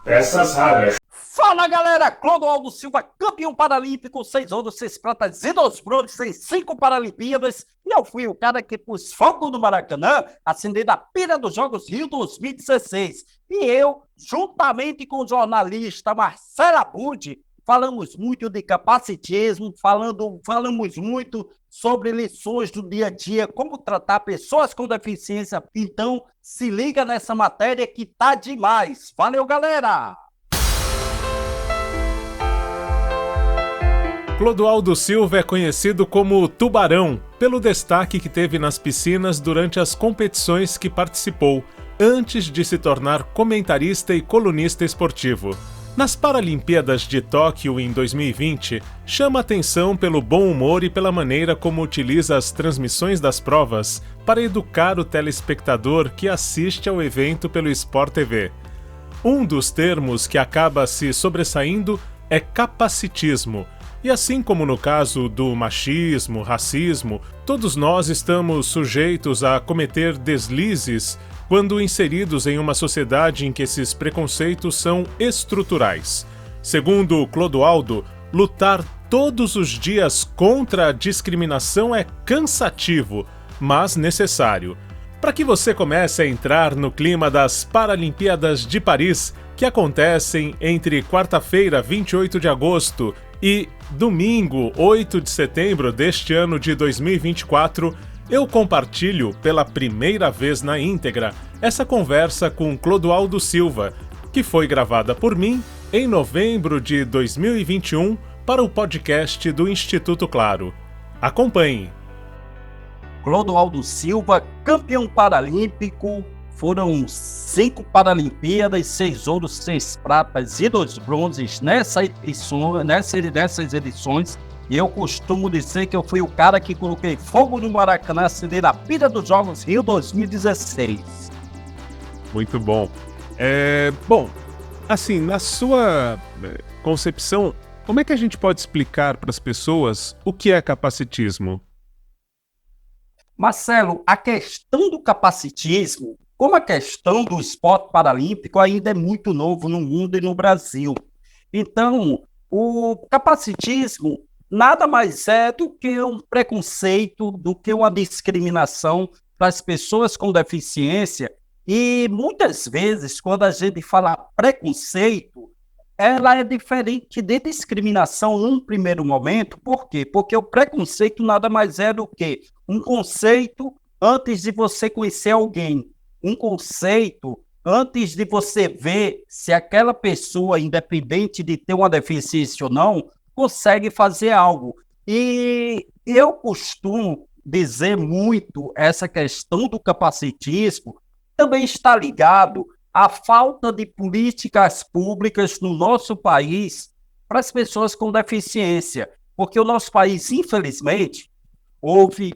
Peças raras. Fala galera, Clodoaldo Silva, campeão paralímpico, 6 ouros, 6 pratas e 2 bronzes em 5 Paralimpíadas. E eu fui o cara que pus fogo no Maracanã, acendendo a pira dos Jogos Rio 2016. E eu, juntamente com o jornalista Marcelo Abud, falamos muito de capacitismo, falamos muito sobre lições do dia a dia, como tratar pessoas com deficiência. Então, se liga nessa matéria que tá demais. Valeu, galera! Clodoaldo Silva é conhecido como Tubarão, pelo destaque que teve nas piscinas durante as competições que participou, antes de se tornar comentarista e colunista esportivo. Nas Paralimpíadas de Tóquio em 2020, chama atenção pelo bom humor e pela maneira como utiliza as transmissões das provas para educar o telespectador que assiste ao evento pelo Sport TV. Um dos termos que acaba se sobressaindo é capacitismo. E assim como no caso do machismo, racismo, todos nós estamos sujeitos a cometer deslizes quando inseridos em uma sociedade em que esses preconceitos são estruturais. Segundo Clodoaldo, lutar todos os dias contra a discriminação é cansativo, mas necessário. Para que você comece a entrar no clima das Paralimpíadas de Paris, que acontecem entre quarta-feira, 28 de agosto, e domingo, 8 de setembro deste ano de 2024, eu compartilho pela primeira vez na íntegra essa conversa com Clodoaldo Silva, que foi gravada por mim em novembro de 2021 para o podcast do Instituto Claro. Acompanhe! Clodoaldo Silva, campeão paralímpico, foram 5 Paralimpíadas, 6 ouros, 6 pratas e 2 bronzes nessas edições. E eu costumo dizer que eu fui o cara que coloquei fogo no Maracanã, acender a pilha dos Jogos Rio 2016. Muito bom. Bom, assim, na sua concepção, como é que a gente pode explicar para as pessoas o que é capacitismo? Marcelo, a questão do capacitismo, como a questão do esporte paralímpico, ainda é muito novo no mundo e no Brasil. Então, o capacitismo nada mais é do que um preconceito, do que uma discriminação para as pessoas com deficiência. E muitas vezes, quando a gente fala preconceito, ela é diferente de discriminação num primeiro momento. Por quê? Porque o preconceito nada mais é do que um conceito antes de você conhecer alguém. Um conceito antes de você ver se aquela pessoa, independente de ter uma deficiência ou não, consegue fazer algo. E eu costumo dizer muito essa questão do capacitismo também está ligado à falta de políticas públicas no nosso país para as pessoas com deficiência, porque o nosso país, infelizmente, houve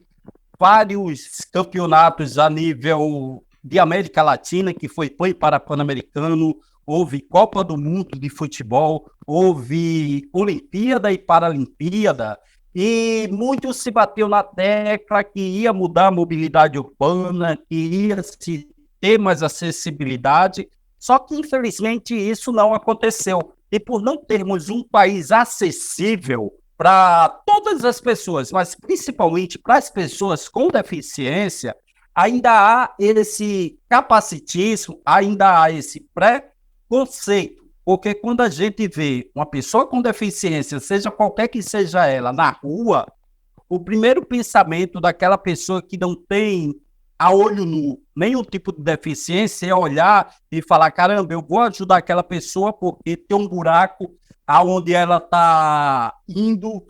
vários campeonatos a nível de América Latina, que foi para Pan-Americano, houve Copa do Mundo de futebol, houve Olimpíada e Paralimpíada, e muito se bateu na tecla que ia mudar a mobilidade urbana, que ia se ter mais acessibilidade, só que infelizmente isso não aconteceu. E por não termos um país acessível para todas as pessoas, mas principalmente para as pessoas com deficiência, ainda há esse capacitismo, ainda há esse preconceito, porque quando a gente vê uma pessoa com deficiência, seja qualquer que seja ela, na rua, o primeiro pensamento daquela pessoa que não tem a olho nu nenhum tipo de deficiência é olhar e falar, caramba, eu vou ajudar aquela pessoa porque tem um buraco aonde ela está indo,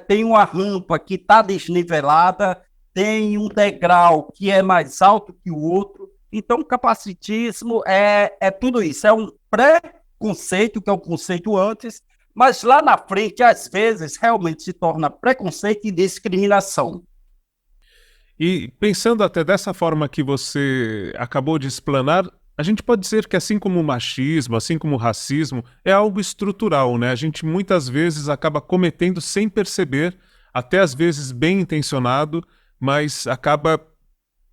tem uma rampa que está desnivelada, tem um degrau que é mais alto que o outro. Então, o capacitismo é tudo isso, é um preconceito, que é um conceito antes, mas lá na frente, às vezes, realmente se torna preconceito e discriminação. E pensando até dessa forma que você acabou de explanar, a gente pode dizer que assim como o machismo, assim como o racismo, é algo estrutural, né? A gente muitas vezes acaba cometendo sem perceber, até às vezes bem intencionado, mas acaba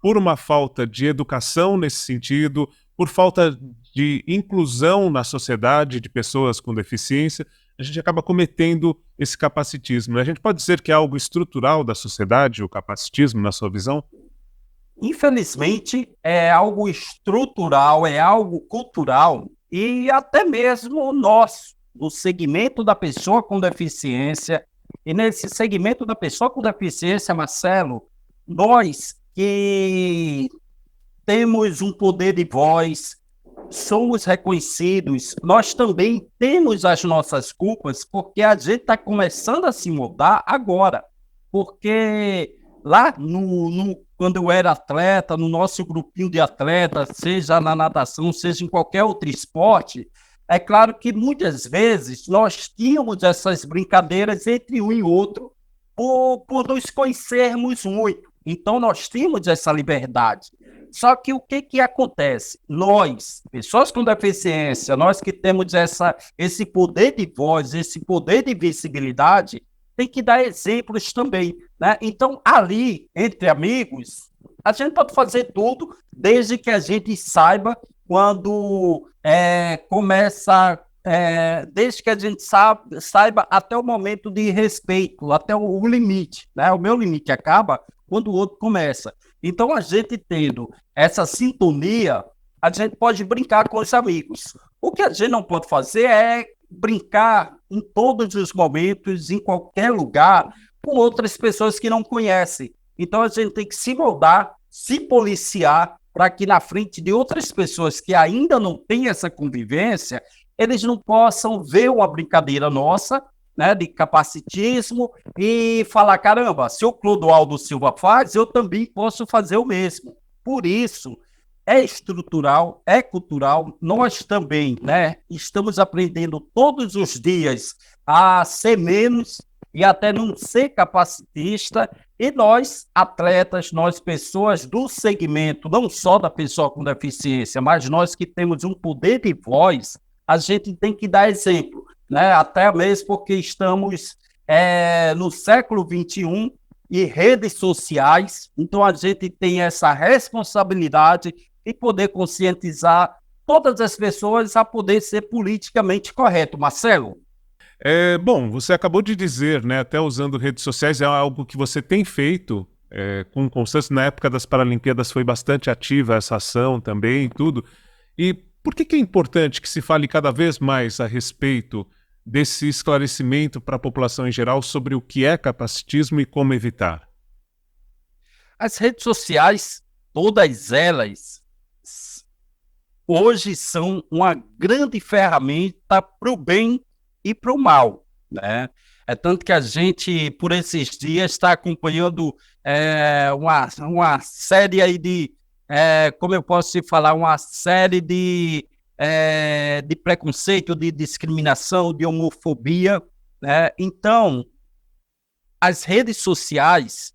por uma falta de educação nesse sentido, por falta de inclusão na sociedade de pessoas com deficiência, a gente acaba cometendo esse capacitismo. A gente pode dizer que é algo estrutural da sociedade, o capacitismo, na sua visão? Infelizmente, é algo estrutural, é algo cultural e até mesmo nosso, do segmento da pessoa com deficiência. E nesse segmento da pessoa com deficiência, Marcelo, nós que temos um poder de voz, somos reconhecidos, nós também temos as nossas culpas, porque a gente está começando a se mudar agora. Porque lá quando eu era atleta, no nosso grupinho de atletas, seja na natação, seja em qualquer outro esporte, é claro que muitas vezes nós tínhamos essas brincadeiras entre um e outro por nos conhecermos muito. Então nós tínhamos essa liberdade. Só que o que acontece? Nós, pessoas com deficiência, nós que temos esse poder de voz, esse poder de visibilidade, tem que dar exemplos também, né? Então, ali, entre amigos, a gente pode fazer tudo, desde que a gente saiba quando começa, desde que a gente saiba até o momento de respeito, até o limite, né? O meu limite acaba quando o outro começa. Então, a gente tendo essa sintonia, a gente pode brincar com os amigos. O que a gente não pode fazer é brincar em todos os momentos, em qualquer lugar, com outras pessoas que não conhecem. Então, a gente tem que se moldar, se policiar, para que na frente de outras pessoas que ainda não têm essa convivência, eles não possam ver uma brincadeira nossa, né, de capacitismo e falar, caramba, se o Clodoaldo Silva faz, eu também posso fazer o mesmo. Por isso, é estrutural, é cultural, nós também, né, estamos aprendendo todos os dias a ser menos e até não ser capacitista, e nós, atletas, nós pessoas do segmento, não só da pessoa com deficiência, mas nós que temos um poder de voz, a gente tem que dar exemplo, né? Até mesmo porque estamos no século XXI e redes sociais, então a gente tem essa responsabilidade de poder conscientizar todas as pessoas a poder ser politicamente correto. Marcelo? Bom, você acabou de dizer, né, até usando redes sociais, é algo que você tem feito com constância. Na época das Paralimpíadas foi bastante ativa essa ação também e tudo. E por que é importante que se fale cada vez mais a respeito desse esclarecimento para a população em geral sobre o que é capacitismo e como evitar? As redes sociais, todas elas, hoje são uma grande ferramenta para o bem e para o mal, né? É tanto que a gente, por esses dias, está acompanhando uma série aí de, como eu posso te falar, uma série de preconceito, de discriminação, de homofobia, né? Então, as redes sociais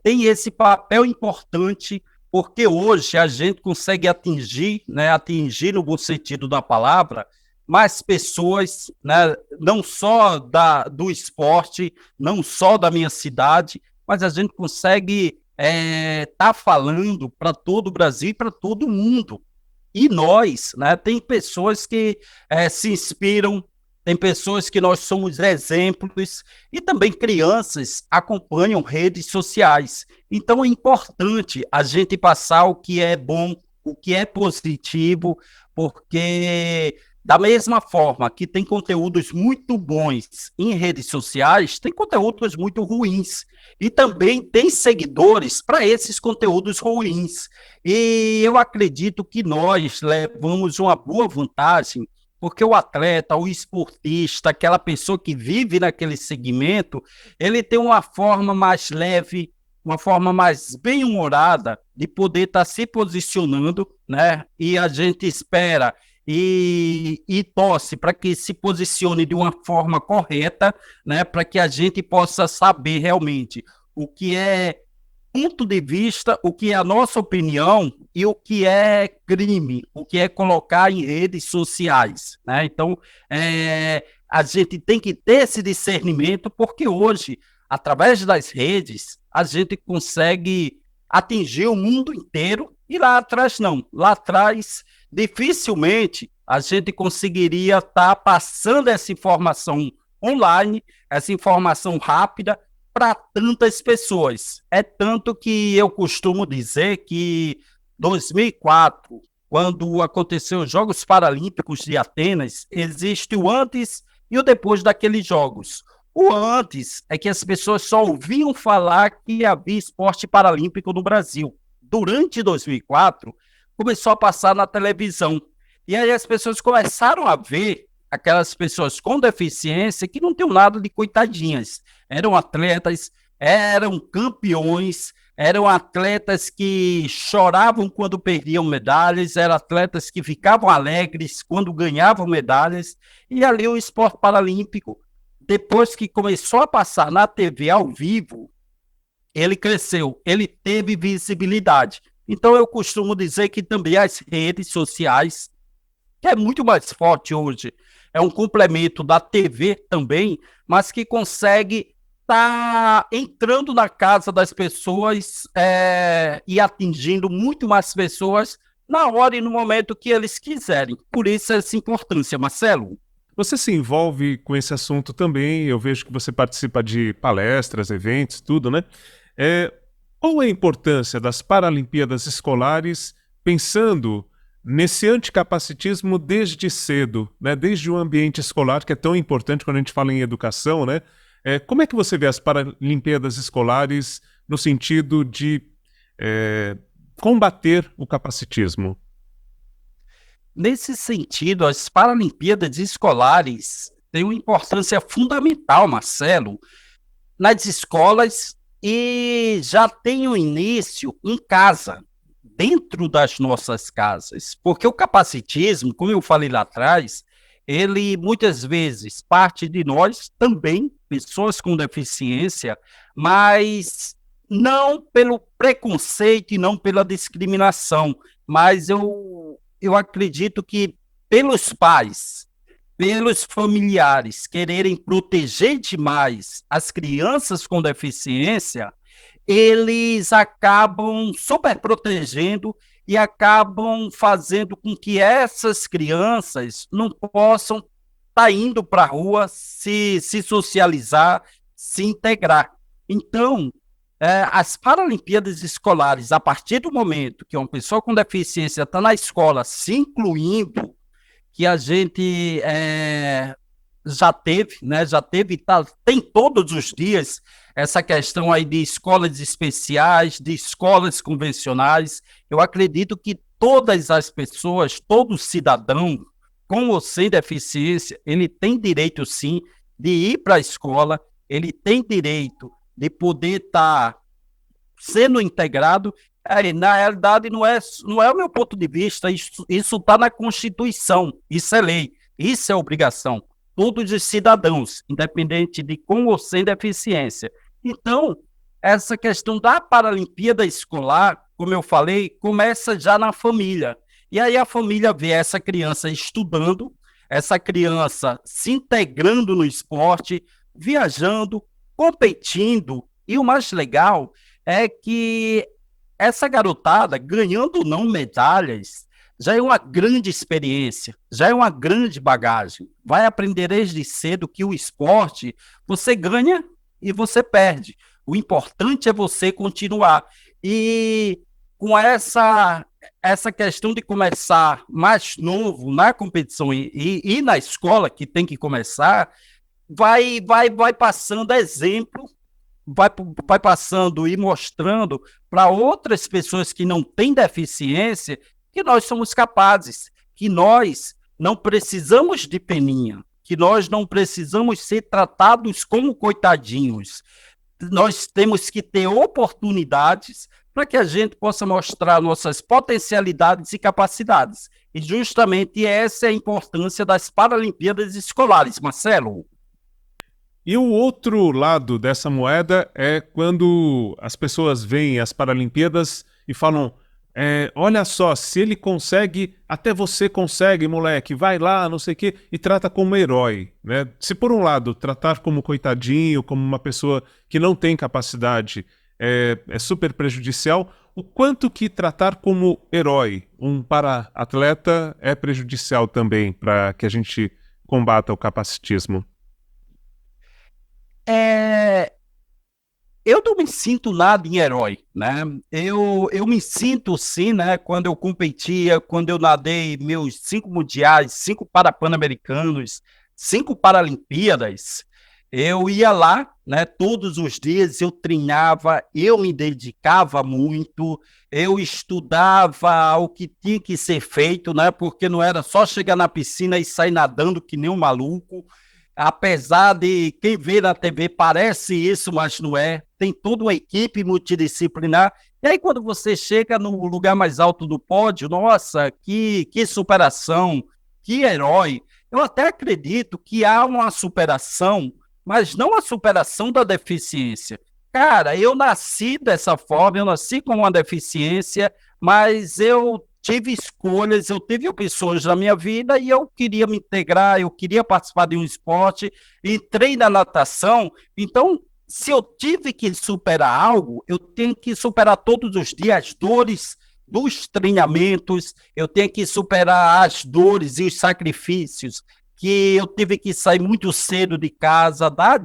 têm esse papel importante, porque hoje a gente consegue atingir, né, atingir no bom sentido da palavra, mais pessoas, né, não só do esporte, não só da minha cidade, mas a gente consegue tá falando para todo o Brasil e para todo o mundo. E nós, né, tem pessoas que se inspiram, tem pessoas que nós somos exemplos, e também crianças acompanham redes sociais. Então é importante a gente passar o que é bom, o que é positivo, porque da mesma forma que tem conteúdos muito bons em redes sociais, tem conteúdos muito ruins. E também tem seguidores para esses conteúdos ruins. E eu acredito que nós levamos uma boa vantagem, porque o atleta, o esportista, aquela pessoa que vive naquele segmento, ele tem uma forma mais leve, uma forma mais bem-humorada de poder estar se posicionando, né? E a gente espera e torce para que se posicione de uma forma correta, né? Para que a gente possa saber realmente o que é ponto de vista, o que é a nossa opinião e o que é crime, o que é colocar em redes sociais, né? Então, a gente tem que ter esse discernimento, porque hoje, através das redes, a gente consegue atingir o mundo inteiro, e lá atrás não. Lá atrás dificilmente a gente conseguiria estar passando essa informação online, essa informação rápida para tantas pessoas. É tanto que eu costumo dizer que 2004, quando aconteceu os Jogos Paralímpicos de Atenas, existe o antes e o depois daqueles jogos. O antes é que as pessoas só ouviam falar que havia esporte paralímpico no Brasil. Durante 2004, começou a passar na televisão. E aí as pessoas começaram a ver aquelas pessoas com deficiência que não tinham nada de coitadinhas. Eram atletas, eram campeões, eram atletas que choravam quando perdiam medalhas, eram atletas que ficavam alegres quando ganhavam medalhas. E ali o esporte paralímpico, depois que começou a passar na TV ao vivo, ele cresceu, ele teve visibilidade. Então eu costumo dizer que também as redes sociais, que é muito mais forte hoje, é um complemento da TV também, mas que consegue estar entrando na casa das pessoas e atingindo muito mais pessoas na hora e no momento que eles quiserem. Por isso essa importância, Marcelo. Você se envolve com esse assunto também, eu vejo que você participa de palestras, eventos, tudo, né? Qual é a importância das Paralimpíadas Escolares pensando nesse anticapacitismo desde cedo, né? Desde o ambiente escolar, que é tão importante quando a gente fala em educação, né? Como é que você vê as Paralimpíadas Escolares no sentido de combater o capacitismo? Nesse sentido, as Paralimpíadas Escolares têm uma importância fundamental, Marcelo, nas escolas e já tem o início em casa, dentro das nossas casas, porque o capacitismo, como eu falei lá atrás, ele muitas vezes parte de nós também, pessoas com deficiência, mas não pelo preconceito e não pela discriminação, mas eu acredito que pelos pais, pelos familiares quererem proteger demais as crianças com deficiência, eles acabam superprotegendo e acabam fazendo com que essas crianças não possam estar indo para a rua se socializar, se integrar. Então, as Paralimpíadas Escolares, a partir do momento que uma pessoa com deficiência está na escola se incluindo, que a gente já teve, né? Já teve, tem todos os dias essa questão aí de escolas especiais, de escolas convencionais. Eu acredito que todas as pessoas, todo cidadão, com ou sem deficiência, ele tem direito, sim, de ir para a escola, ele tem direito de poder estar sendo integrado. Na realidade, não é o meu ponto de vista, isso está na Constituição, isso é lei, isso é obrigação, todos os cidadãos, independente de com ou sem deficiência. Então, essa questão da Paralimpíada Escolar, como eu falei, começa já na família. E aí a família vê essa criança estudando, essa criança se integrando no esporte, viajando, competindo, e o mais legal é que essa garotada, ganhando ou não medalhas, já é uma grande experiência, já é uma grande bagagem. Vai aprender desde cedo que o esporte, você ganha e você perde. O importante é você continuar. E com essa questão de começar mais novo na competição e na escola, que tem que começar, vai passando exemplo, vai passando e mostrando para outras pessoas que não têm deficiência que nós somos capazes, que nós não precisamos de peninha, que nós não precisamos ser tratados como coitadinhos. Nós temos que ter oportunidades para que a gente possa mostrar nossas potencialidades e capacidades. E justamente essa é a importância das Paralimpíadas Escolares, Marcelo. E o outro lado dessa moeda é quando as pessoas veem as Paralimpíadas e falam: olha só, se ele consegue, até você consegue, moleque, vai lá, não sei o quê, e trata como herói, né? Se por um lado tratar como coitadinho, como uma pessoa que não tem capacidade, é super prejudicial. O quanto que tratar como herói um para-atleta é prejudicial também para que a gente combata o capacitismo? É, eu não me sinto nada em herói, né? Eu me sinto, sim, né? Quando eu competia, quando eu nadei meus 5 mundiais, 5 Pan-Americanos, 5 Paralimpíadas, eu ia lá, né? Todos os dias eu treinava, eu me dedicava muito, eu estudava o que tinha que ser feito, né? Porque não era só chegar na piscina e sair nadando que nem um maluco. Apesar de quem vê na TV parece isso, mas não é. Tem toda uma equipe multidisciplinar. E aí, quando você chega no lugar mais alto do pódio, nossa, que superação, que herói. Eu até acredito que há uma superação, mas não a superação da deficiência. Cara, eu nasci dessa forma, eu nasci com uma deficiência, mas eu tive escolhas, eu tive opções na minha vida e eu queria me integrar, eu queria participar de um esporte, entrei na natação, então se eu tive que superar algo, eu tenho que superar todos os dias as dores dos treinamentos, eu tenho que superar as dores e os sacrifícios que eu tive que sair muito cedo de casa, da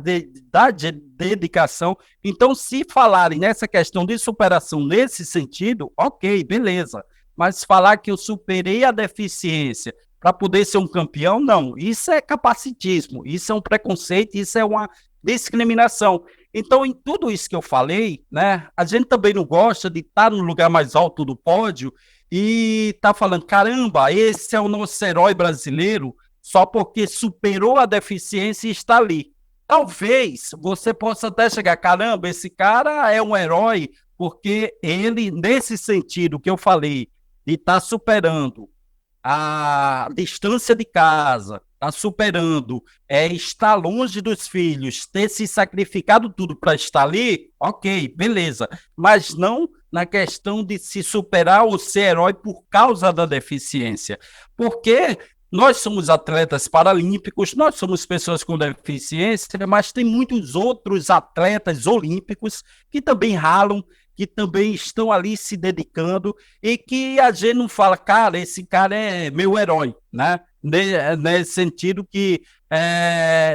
dedicação. Então, se falarem nessa questão de superação nesse sentido, ok, beleza. Mas falar que eu superei a deficiência para poder ser um campeão, não. Isso é capacitismo, isso é um preconceito, isso é uma discriminação. Então, em tudo isso que eu falei, né, a gente também não gosta de estar no lugar mais alto do pódio e tá falando, caramba, esse é o nosso herói brasileiro, só porque superou a deficiência e está ali. Talvez você possa até chegar, caramba, esse cara é um herói, porque ele, nesse sentido que eu falei, de estar superando a distância de casa, está superando, estar longe dos filhos, ter se sacrificado tudo para estar ali, ok, beleza. Mas não na questão de se superar ou ser herói por causa da deficiência. Porque nós somos atletas paralímpicos, nós somos pessoas com deficiência, mas tem muitos outros atletas olímpicos que também ralam, que também estão ali se dedicando e que a gente não fala, cara, esse cara é meu herói, né? Nesse sentido que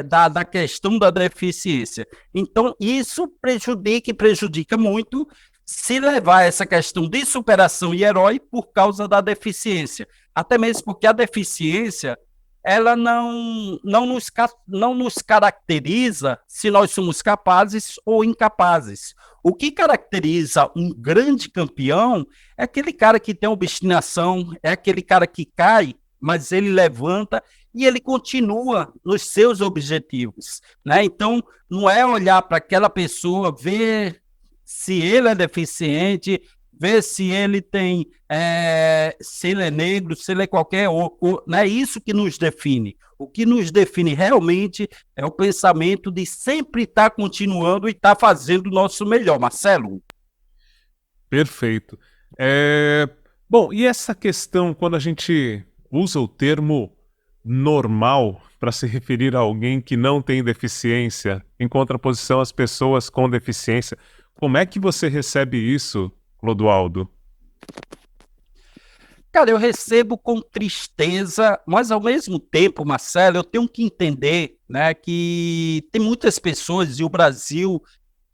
da questão da deficiência. Então, isso prejudica e prejudica muito se levar essa questão de superação e herói por causa da deficiência. Até mesmo porque a deficiência ela não nos caracteriza se nós somos capazes ou incapazes. O que caracteriza um grande campeão é aquele cara que tem obstinação, é aquele cara que cai, mas ele levanta e ele continua nos seus objetivos, né? Então, não é olhar para aquela pessoa, ver se ele é deficiente, ver se ele tem, se ele é negro, se ele é qualquer outro, não é isso que nos define. O que nos define realmente é o pensamento de sempre estar continuando e estar fazendo o nosso melhor, Marcelo. Perfeito. Bom, e essa questão, quando a gente usa o termo normal para se referir a alguém que não tem deficiência, em contraposição às pessoas com deficiência, como é que você recebe isso, Clodoaldo? Cara, eu recebo com tristeza, mas ao mesmo tempo, Marcelo, eu tenho que entender, né, que tem muitas pessoas e o Brasil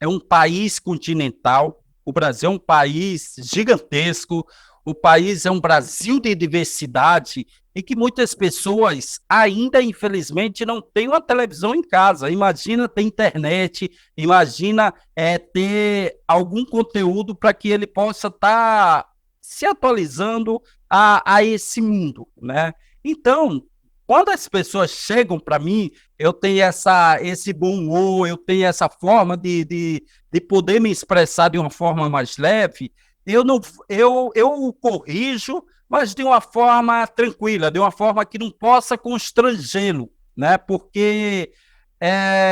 é um país continental, o Brasil é um país gigantesco, o país é um Brasil de diversidade e que muitas pessoas ainda, infelizmente, não têm uma televisão em casa. Imagina ter internet, imagina ter algum conteúdo para que ele possa estar se atualizando a esse mundo, né? Então, quando as pessoas chegam para mim, eu tenho esse bom humor, eu tenho essa forma de poder me expressar de uma forma mais leve, eu não, eu corrijo, mas de uma forma tranquila, de uma forma que não possa constrangê-lo, né? Porque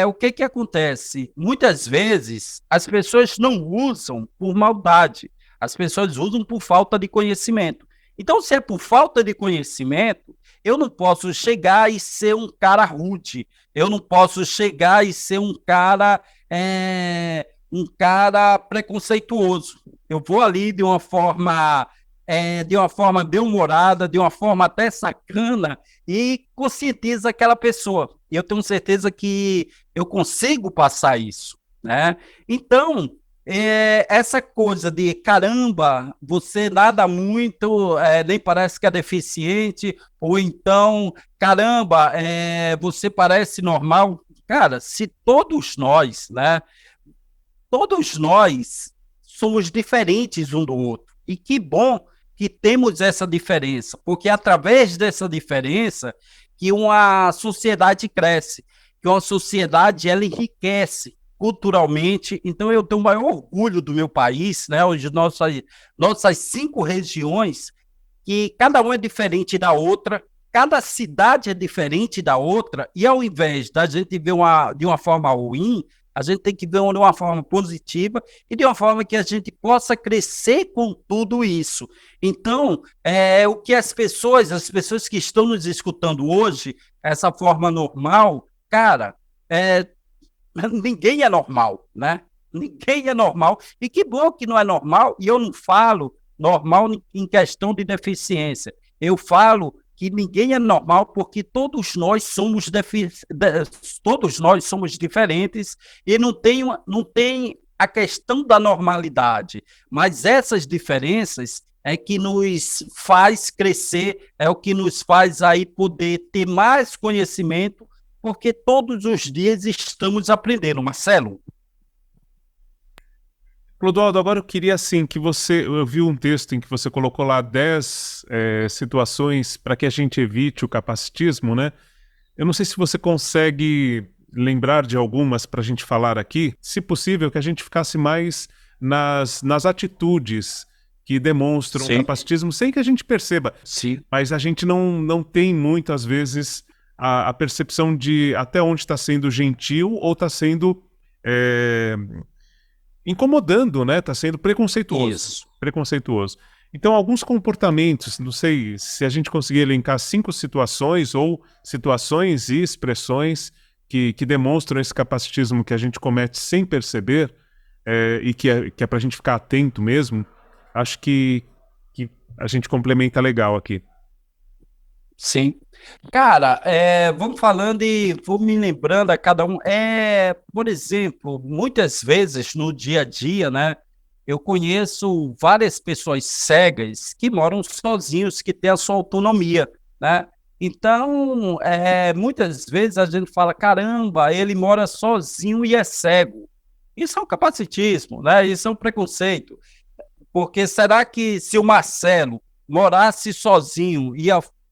o que que acontece? Muitas vezes as pessoas não usam por maldade, as pessoas usam por falta de conhecimento. Então, se é por falta de conhecimento, eu não posso chegar e ser um cara rude, eu não posso chegar e ser um cara, um cara preconceituoso. Eu vou ali de uma forma bem-humorada, de uma forma até sacana, e conscientiza aquela pessoa. E eu tenho certeza que eu consigo passar isso, né? Então, essa coisa de caramba, você nada muito, nem parece que é deficiente, ou então, caramba, você parece normal. Cara, se todos nós, né? Todos nós somos diferentes um do outro. E que bom que temos essa diferença, porque é através dessa diferença que uma sociedade cresce, que uma sociedade ela enriquece culturalmente. Então eu tenho o maior orgulho do meu país, né? Hoje nossas 5 regiões, que cada uma é diferente da outra, cada cidade é diferente da outra, e ao invés da gente ver de uma forma ruim, a gente tem que ver de uma forma positiva e de uma forma que a gente possa crescer com tudo isso. Então, o que as pessoas que estão nos escutando hoje, essa forma normal, cara, ninguém é normal, né? Ninguém é normal. E que bom que não é normal, e eu não falo normal em questão de deficiência. Eu falo que ninguém é normal porque todos nós somos diferentes e não tem a questão da normalidade, mas essas diferenças é que nos faz crescer, é o que nos faz aí poder ter mais conhecimento, porque todos os dias estamos aprendendo, Marcelo. Clodoaldo, agora eu queria assim que eu vi um texto em que você colocou lá 10 situações para que a gente evite o capacitismo, né? Eu não sei se você consegue lembrar de algumas para a gente falar aqui. Se possível, que a gente ficasse mais nas atitudes que demonstram Sim, capacitismo, sem que a gente perceba. sim. Mas a gente não tem muitas vezes a percepção de até onde está sendo gentil ou está sendo incomodando, né? Está sendo preconceituoso. Isso. Preconceituoso. Então, alguns comportamentos, não sei se a gente conseguir elencar 5 situações ou situações e expressões que demonstram esse capacitismo que a gente comete sem perceber, e que é para a gente ficar atento mesmo, acho que a gente complementa legal aqui. Sim. Cara, vamos falando e vou me lembrando a cada um. Por exemplo, muitas vezes no dia a dia, né? Eu conheço várias pessoas cegas que moram sozinhos, que têm a sua autonomia, né? Então, muitas vezes a gente fala, caramba, ele mora sozinho e é cego. Isso é um capacitismo, né? Isso é um preconceito. Porque será que se o Marcelo morasse sozinho,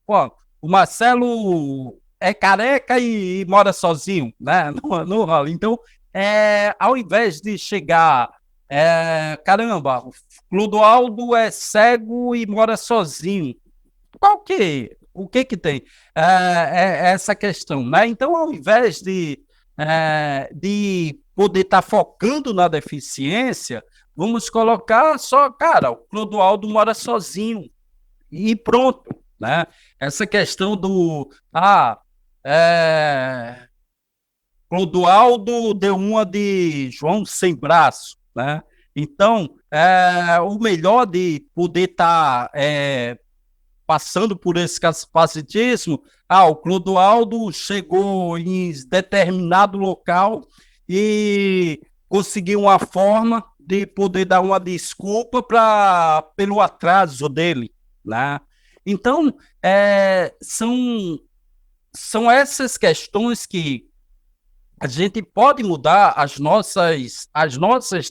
pô, o Marcelo é careca e mora sozinho, né? Não rola. Então, ao invés de chegar, caramba, o Clodoaldo é cego e mora sozinho. O que tem? Essa questão, né? Então, ao invés de poder estar focando na deficiência, vamos colocar só, cara, o Clodoaldo mora sozinho e pronto, né? Essa questão é, Clodoaldo deu uma de João sem braço, né? Então, o melhor de poder estar passando por esse capacitismo, o Clodoaldo chegou em determinado local e conseguiu uma forma de poder dar uma desculpa pelo atraso dele, né? Então, são essas questões que a gente pode mudar as nossas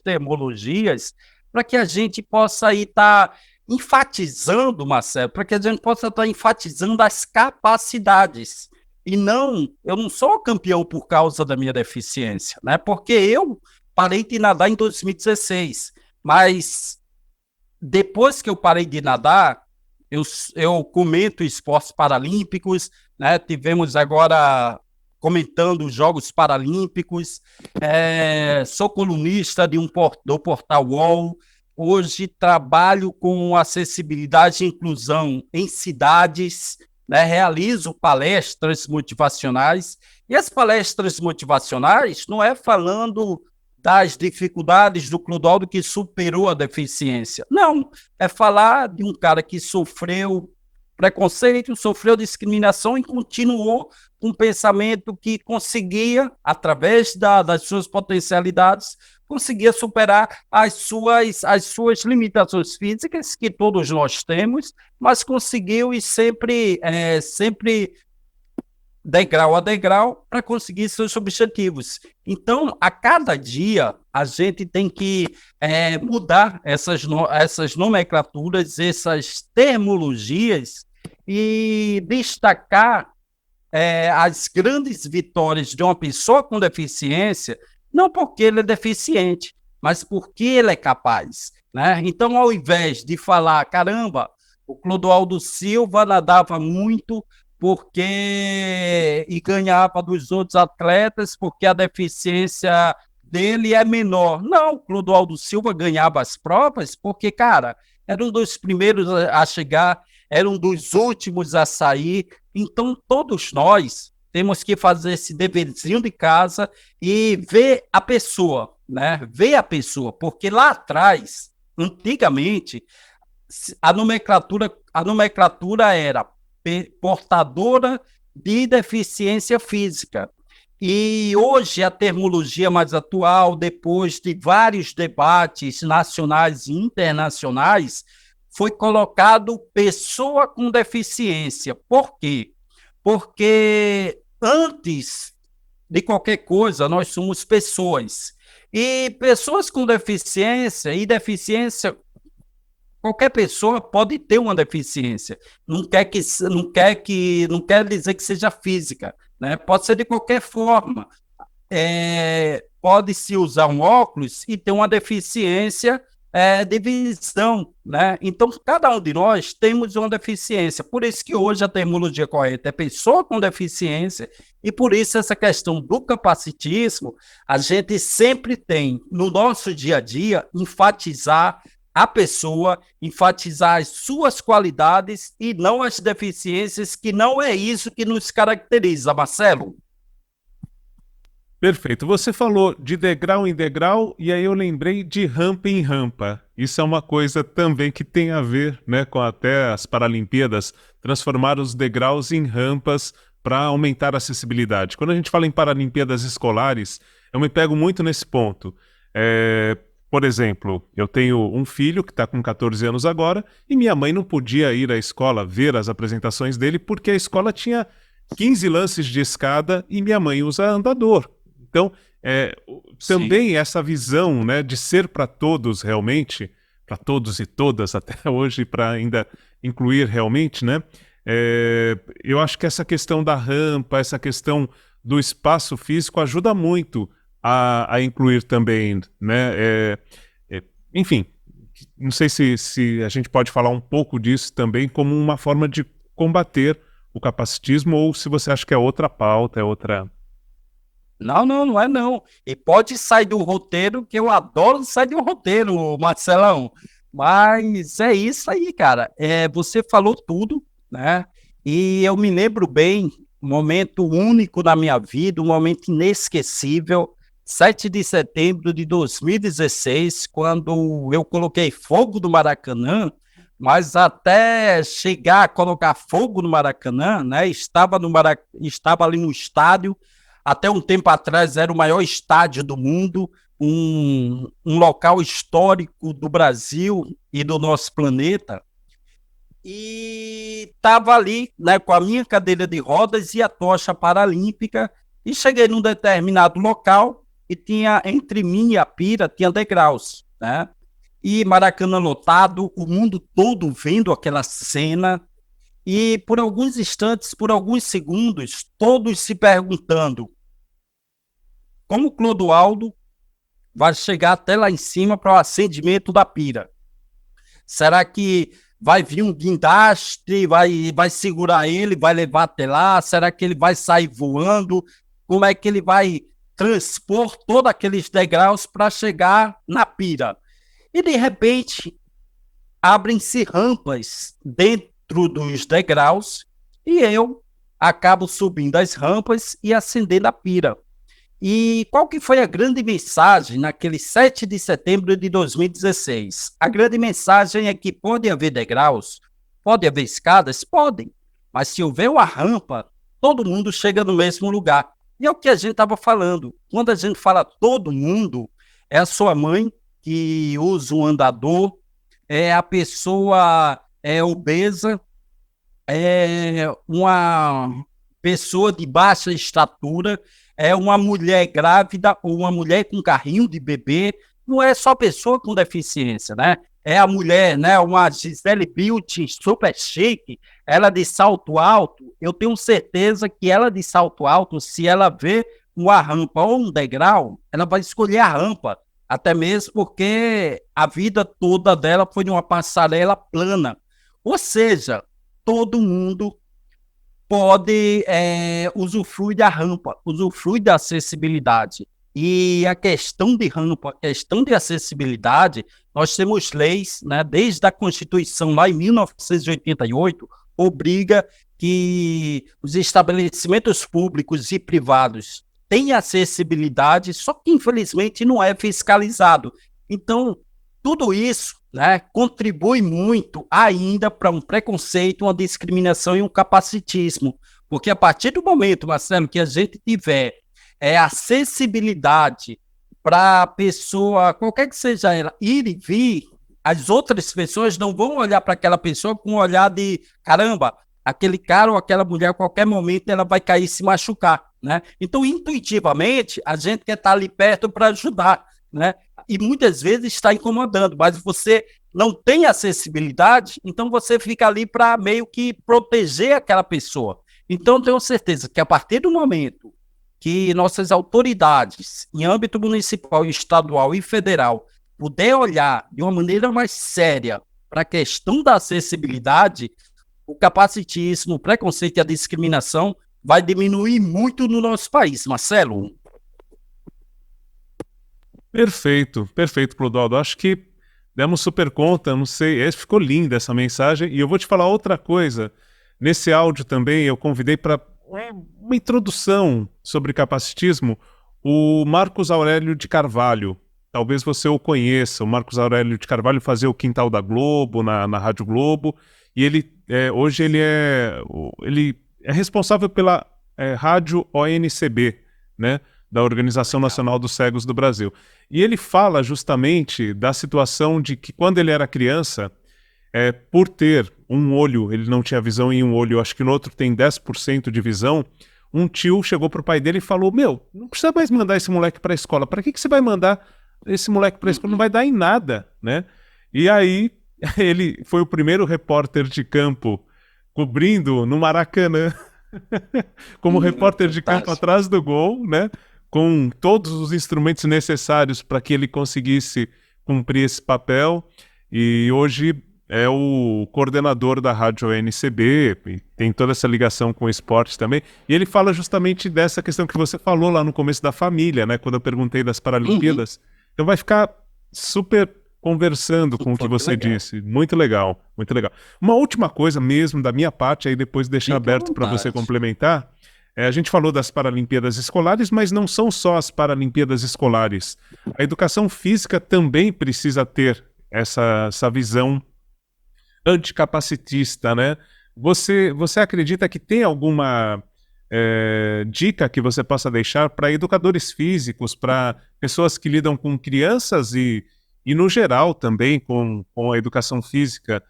terminologias para que a gente possa estar enfatizando, Marcelo, para que a gente possa estar enfatizando as capacidades. E não, eu não sou campeão por causa da minha deficiência, né? Porque eu parei de nadar em 2016, mas depois que eu parei de nadar, eu comento esportes paralímpicos, né? Tivemos agora comentando os Jogos Paralímpicos, sou colunista do Portal UOL, hoje trabalho com acessibilidade e inclusão em cidades, né? Realizo palestras motivacionais, e as palestras motivacionais não é falando das dificuldades do Clodoaldo que superou a deficiência. Não, é falar de um cara que sofreu preconceito, sofreu discriminação e continuou com um pensamento que conseguia, através das suas potencialidades, conseguia superar as suas limitações físicas, que todos nós temos, mas conseguiu e sempre degrau a degrau para conseguir seus objetivos. Então, a cada dia, a gente tem que mudar essas nomenclaturas, essas termologias e destacar as grandes vitórias de uma pessoa com deficiência, não porque ele é deficiente, mas porque ele é capaz, né? Então, ao invés de falar, caramba, o Clodoaldo Silva nadava muito e ganhava dos outros atletas porque a deficiência dele é menor. Não, o Clodoaldo Silva ganhava as provas porque, cara, era um dos primeiros a chegar, era um dos últimos a sair. Então, todos nós temos que fazer esse deverzinho de casa e ver a pessoa, né? Ver a pessoa, porque lá atrás, antigamente, a nomenclatura era portadora de deficiência física. E hoje a terminologia mais atual, depois de vários debates nacionais e internacionais, foi colocado pessoa com deficiência. Por quê? Porque antes de qualquer coisa, nós somos pessoas. E pessoas com deficiência e deficiência, qualquer pessoa pode ter uma deficiência. Não quer dizer que seja física, né? Pode ser de qualquer forma. Pode-se usar um óculos e ter uma deficiência de visão, né? Então, cada um de nós temos uma deficiência. Por isso que hoje a terminologia correta é pessoa com deficiência, e por isso essa questão do capacitismo, a gente sempre tem, no nosso dia a dia, enfatizar a pessoa, enfatizar as suas qualidades e não as deficiências, que não é isso que nos caracteriza, Marcelo. Perfeito. Você falou de degrau em degrau e aí eu lembrei de rampa em rampa. Isso é uma coisa também que tem a ver, né, com até as Paralimpíadas, transformar os degraus em rampas para aumentar a acessibilidade. Quando a gente fala em Paralimpíadas escolares, eu me pego muito nesse ponto. Por exemplo, eu tenho um filho que está com 14 anos agora e minha mãe não podia ir à escola ver as apresentações dele porque a escola tinha 15 lances de escada e minha mãe usa andador. Então, também Sim. Essa visão, né, de ser para todos realmente, para todos e todas até hoje, para ainda incluir realmente, né? Eu acho que essa questão da rampa, essa questão do espaço físico ajuda muito a incluir também, né? Enfim, não sei se a gente pode falar um pouco disso também como uma forma de combater o capacitismo ou se você acha que é outra pauta, é outra... Não é não. E pode sair do roteiro, que eu adoro sair do roteiro, Marcelão. Mas é isso aí, cara. Você falou tudo, né? E eu me lembro bem, um momento único na minha vida, um momento inesquecível, 7 de setembro de 2016, quando eu coloquei fogo no Maracanã, mas até chegar a colocar fogo no Maracanã, né? Estava ali no estádio. Até um tempo atrás era o maior estádio do mundo, um local histórico do Brasil e do nosso planeta. E estava ali, né, com a minha cadeira de rodas e a tocha paralímpica, e cheguei num determinado local e tinha, entre mim e a pira, tinha degraus, né? E Maracanã lotado, o mundo todo vendo aquela cena. E por alguns instantes, por alguns segundos, todos se perguntando como o Clodoaldo vai chegar até lá em cima para o acendimento da pira. Será que vai vir um guindaste, vai segurar ele, vai levar até lá? Será que ele vai sair voando? Como é que ele vai transpor todos aqueles degraus para chegar na pira? E de repente abrem-se rampas dentro dos degraus e eu acabo subindo as rampas e acendendo a pira. E qual que foi a grande mensagem naquele 7 de setembro de 2016? A grande mensagem é que pode haver degraus, pode haver escadas? Podem, mas se houver uma rampa, todo mundo chega no mesmo lugar. E é o que a gente estava falando. Quando a gente fala todo mundo, é a sua mãe que usa um andador, é a pessoa obesa, é uma pessoa de baixa estatura, é uma mulher grávida ou uma mulher com carrinho de bebê, não é só pessoa com deficiência, né? É a mulher, né? Uma Gisele Bündchen super chique, ela de salto alto, eu tenho certeza que ela de salto alto, se ela vê uma rampa ou um degrau, ela vai escolher a rampa, até mesmo porque a vida toda dela foi numa passarela plana. Ou seja, todo mundo pode usufruir da rampa, usufruir da acessibilidade. E a questão de rampa, a questão de acessibilidade, nós temos leis, né, desde a Constituição lá em 1988, obriga que os estabelecimentos públicos e privados tenham acessibilidade, só que infelizmente não é fiscalizado. Então, tudo isso, né, contribui muito ainda para um preconceito, uma discriminação e um capacitismo. Porque a partir do momento, Marcelo, que a gente tiver acessibilidade para a pessoa, qualquer que seja ela, ir e vir, as outras pessoas não vão olhar para aquela pessoa com um olhar de caramba, aquele cara ou aquela mulher, a qualquer momento, ela vai cair e se machucar, né? Então, intuitivamente, a gente quer estar ali perto para ajudar, né? E muitas vezes está incomodando, mas você não tem acessibilidade, então você fica ali para meio que proteger aquela pessoa. Então, tenho certeza que a partir do momento que nossas autoridades, em âmbito municipal, estadual e federal, puder olhar de uma maneira mais séria para a questão da acessibilidade, o capacitismo, o preconceito e a discriminação vai diminuir muito no nosso país, Marcelo. Perfeito, perfeito, Clodoaldo. Acho que demos super conta, não sei, ficou linda essa mensagem. E eu vou te falar outra coisa. Nesse áudio também eu convidei para uma introdução sobre capacitismo o Marcos Aurélio de Carvalho. Talvez você o conheça. O Marcos Aurélio de Carvalho fazia o Quintal da Globo, na Rádio Globo. E hoje ele é responsável pela Rádio ONCB, né? Da Organização Nacional dos Cegos do Brasil. E ele fala justamente da situação de que quando ele era criança, por ter um olho, ele não tinha visão em um olho, acho que no outro tem 10% de visão, um tio chegou pro pai dele e falou, não precisa mais mandar esse moleque para a escola, para que você vai mandar esse moleque para a escola? Não vai dar em nada, né? E aí, ele foi o primeiro repórter de campo cobrindo no Maracanã, como repórter de campo atrás do gol, né? Com todos os instrumentos necessários para que ele conseguisse cumprir esse papel. E hoje é o coordenador da Rádio ONCB, e tem toda essa ligação com o esporte também. E ele fala justamente dessa questão que você falou lá no começo da família, né? Quando eu perguntei das Paralimpíadas. Então vai ficar super conversando com o que você disse. Muito legal, muito legal. Uma última coisa mesmo da minha parte, aí depois deixar aberto para você complementar. A gente falou das Paralimpíadas Escolares, mas não são só as Paralimpíadas Escolares. A educação física também precisa ter essa visão anticapacitista, né? Você acredita que tem alguma dica que você possa deixar para educadores físicos, para pessoas que lidam com crianças e no geral também com a educação física,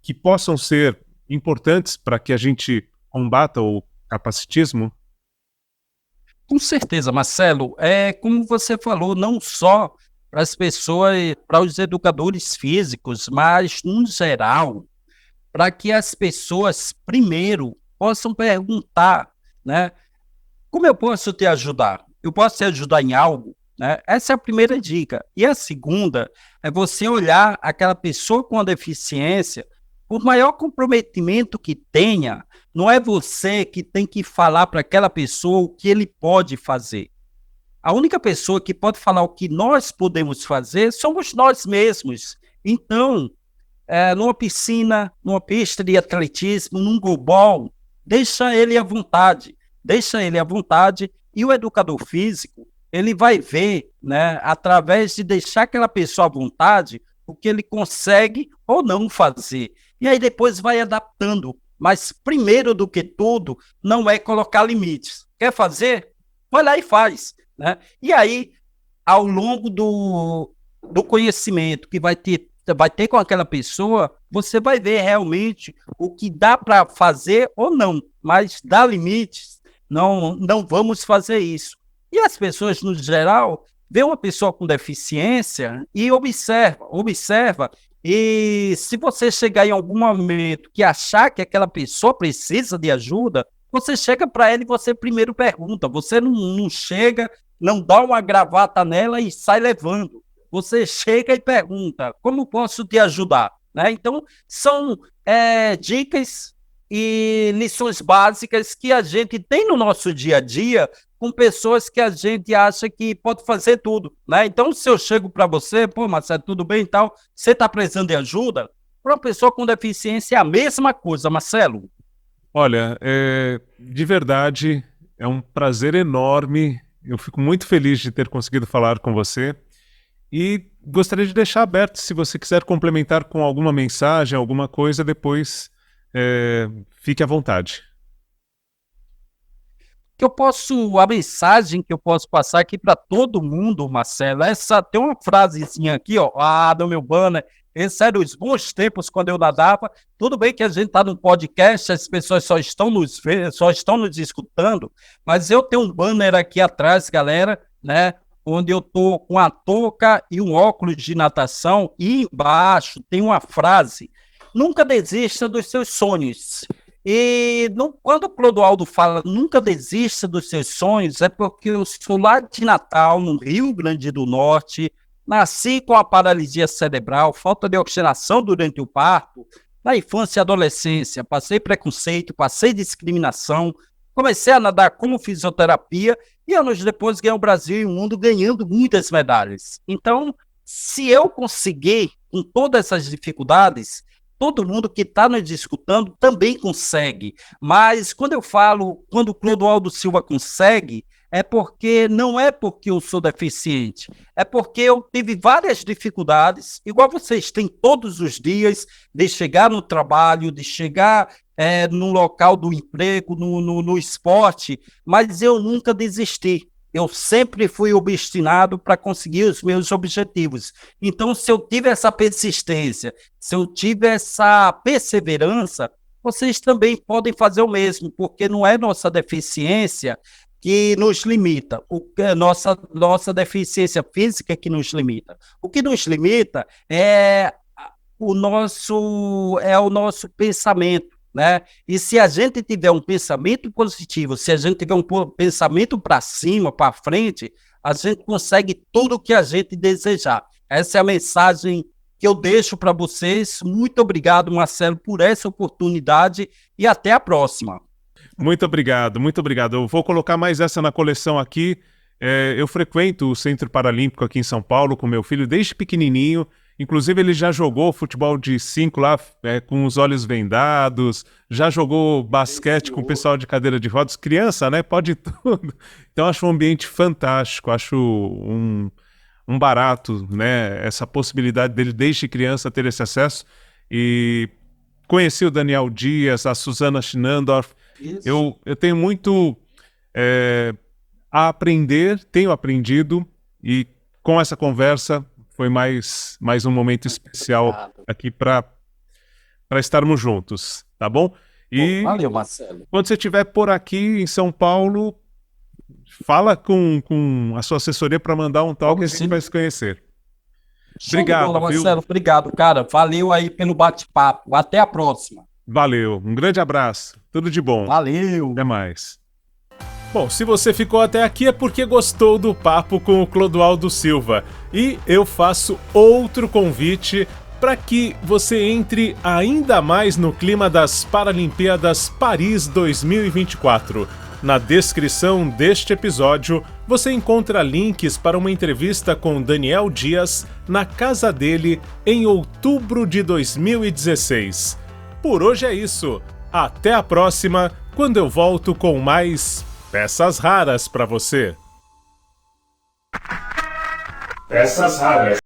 que possam ser importantes para que a gente combata o capacitismo? Com certeza, Marcelo. Como você falou, não só para as pessoas, para os educadores físicos, mas, no geral, para que as pessoas, primeiro, possam perguntar, né? Como eu posso te ajudar? Eu posso te ajudar em algo? Né? Essa é a primeira dica. E a segunda é você olhar aquela pessoa com a deficiência, por maior comprometimento que tenha, não é você que tem que falar para aquela pessoa o que ele pode fazer. A única pessoa que pode falar o que nós podemos fazer somos nós mesmos. Então, numa piscina, numa pista de atletismo, num goalball, deixa ele à vontade E o educador físico, ele vai ver, né, através de deixar aquela pessoa à vontade, o que ele consegue ou não fazer. E aí depois vai adaptando. Mas primeiro do que tudo, não é colocar limites. Quer fazer? Vai lá e faz, né? E aí, ao longo do conhecimento que vai ter com aquela pessoa, você vai ver realmente o que dá para fazer ou não, mas dá limites, não vamos fazer isso. E as pessoas, no geral, vê uma pessoa com deficiência e observa, e se você chegar em algum momento que achar que aquela pessoa precisa de ajuda, você chega para ela e você primeiro pergunta, você não chega, não dá uma gravata nela e sai levando. Você chega e pergunta, como posso te ajudar? Né? Então, são dicas e lições básicas que a gente tem no nosso dia a dia com pessoas que a gente acha que pode fazer tudo. Né? Então, se eu chego para você, pô, Marcelo, tudo bem e tal, você está precisando de ajuda? Para uma pessoa com deficiência é a mesma coisa, Marcelo. Olha, de verdade, é um prazer enorme. Eu fico muito feliz de ter conseguido falar com você. E gostaria de deixar aberto, se você quiser complementar com alguma mensagem, alguma coisa, depois fique à vontade. A mensagem que eu posso passar aqui para todo mundo, Marcelo, tem uma frasezinha aqui, ó, no meu banner, esse era os bons tempos quando eu nadava. Tudo bem que a gente está no podcast, as pessoas só estão nos escutando, mas eu tenho um banner aqui atrás, galera, né, onde eu tô com a touca e um óculos de natação, e embaixo tem uma frase: nunca desista dos seus sonhos. E quando o Clodoaldo fala nunca desista dos seus sonhos, é porque eu sou lá de Natal, no Rio Grande do Norte, nasci com a paralisia cerebral, falta de oxigenação durante o parto, na infância e adolescência, passei preconceito, passei discriminação, comecei a nadar como fisioterapia e anos depois ganhei o Brasil e o mundo ganhando muitas medalhas. Então, se eu conseguir, com todas essas dificuldades, todo mundo que está nos escutando também consegue. Mas quando eu falo, quando o Clodoaldo Silva consegue, não é porque eu sou deficiente, é porque eu tive várias dificuldades, igual vocês têm todos os dias, de chegar no trabalho, de chegar no local do emprego, no esporte, mas eu nunca desisti. Eu sempre fui obstinado para conseguir os meus objetivos. Então, se eu tive essa persistência, se eu tive essa perseverança, vocês também podem fazer o mesmo, porque não é nossa deficiência que nos limita, nossa deficiência física que nos limita. O que nos limita é o nosso pensamento. Né? E se a gente tiver um pensamento positivo, se a gente tiver um pensamento para cima, para frente, a gente consegue tudo o que a gente desejar. Essa é a mensagem que eu deixo para vocês. Muito obrigado, Marcelo, por essa oportunidade e até a próxima. Muito obrigado, muito obrigado. Eu vou colocar mais essa na coleção aqui. Eu frequento o Centro Paralímpico aqui em São Paulo com meu filho desde pequenininho. Inclusive, ele já jogou futebol de 5 lá, com os olhos vendados, já jogou basquete com o pessoal de cadeira de rodas. Criança, né? Pode tudo. Então, acho um ambiente fantástico, acho um barato, né? Essa possibilidade dele, desde criança, ter esse acesso. E conheci o Daniel Dias, a Susana Schinandorf. Eu tenho muito a aprender, tenho aprendido, e com essa conversa foi mais um momento especial aqui para estarmos juntos, tá bom? E valeu, Marcelo. Quando você estiver por aqui em São Paulo, fala com a sua assessoria para mandar um toque, a gente vai se conhecer. Obrigado, bola, Marcelo. Obrigado, cara. Valeu aí pelo bate-papo. Até a próxima. Valeu. Um grande abraço. Tudo de bom. Valeu. Até mais. Bom, se você ficou até aqui é porque gostou do papo com o Clodoaldo Silva. E eu faço outro convite para que você entre ainda mais no clima das Paralimpíadas Paris 2024. Na descrição deste episódio, você encontra links para uma entrevista com Daniel Dias na casa dele em outubro de 2016. Por hoje é isso. Até a próxima, quando eu volto com mais Peças raras para você. Peças raras.